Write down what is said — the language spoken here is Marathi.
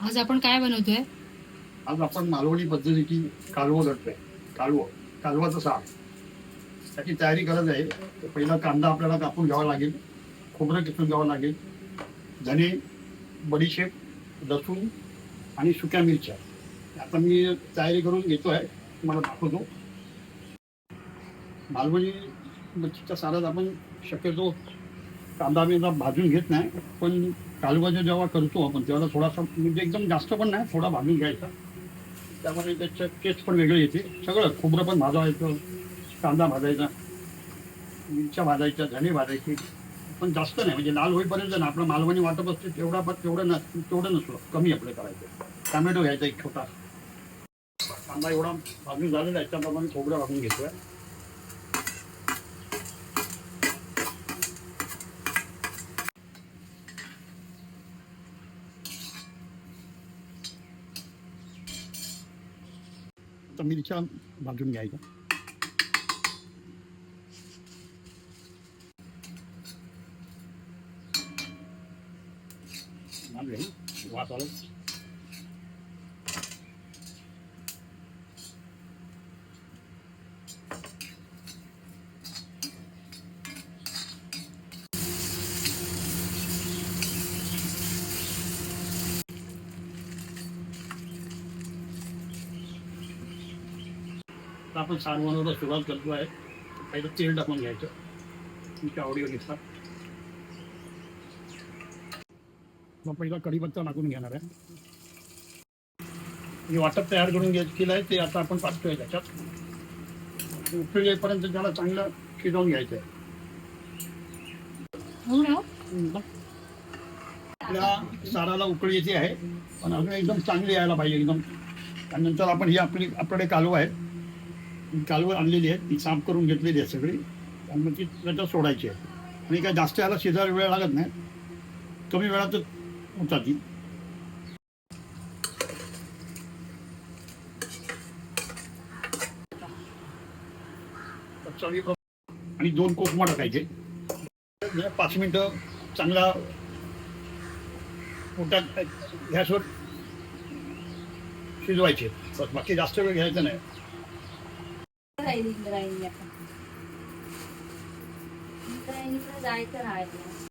आज आपण काय बनवतोय? आज आपण मालवणी पद्धतीची कालवं करतोय. कालवाचं साग. त्याची तयारी करत आहे. पहिला कांदा आपल्याला कापून घ्यावा लागेल, खोबरं किसून घ्यावं लागेल, धने, बडीशेप, लसूण आणि सुक्या मिरच्या. आता मी तयारी करून घेतोय, तुम्हाला दाखवतो. मालवणी मच्छीच्या सारात आपण शक्यतो कांदा बिंदा भाजून घेत नाही, पण कालवाचं जेव्हा करतो आपण तेव्हा थोडासा म्हणजे एकदम जास्त पण नाही, थोडा भाजून घ्यायचा. त्यामुळे त्याचं टेस्ट पण वेगळं येते. सगळं खोबरं पण भाजायचं, कांदा भाजायचा, मिरच्या भाजायच्या, धने भाजायचे, पण जास्त नाही. म्हणजे लाल होईपर्यंत ना आपलं मालवणी वाटप असते तेवढं नसलं, कमी आपलं करायचं. टमॅटो घ्यायचा एक छोटा. कांदा एवढा भाजून झालेला आहे, त्याप्रमाणे खोबरं भाजून घेतोय. आता मिरच्या भाजून घ्यायच्या. वास आला. आता आपण सार बनवायला सुरुवात करतो आहे. पहिलं तेल टाकून घ्यायचं, तुमच्या आवडीनुसार. मग पहिला कढीपत्ता टाकून घेणार आहे. हे वाटप तयार करून केलं आहे ते आता आपण टाकतोय त्याच्यात. उकळी येईपर्यंत त्याला चांगलं शिजवून घ्यायचं आहे. आपल्या साराला उकळी येते आहे, पण अजून एकदम चांगली यायला पाहिजे एकदम. त्यानंतर आपण ही आपल्याकडे कालवं आहे, कालवं आणलेली आहे, ती साफ करून घेतलेली आहे सगळी. त्यामुळे ती त्याच्यात सोडायची आहे. आणि काय जास्त याला शिजायला वेळ लागत नाही, कमी वेळातच होतात ती. आणि 2 कोकमा टाकायचे. 5 मिनिटं चांगला पोटात गॅसवर शिजवायचे. बस, बाकी जास्त वेळ घ्यायचा नाही. जायचं राहायचं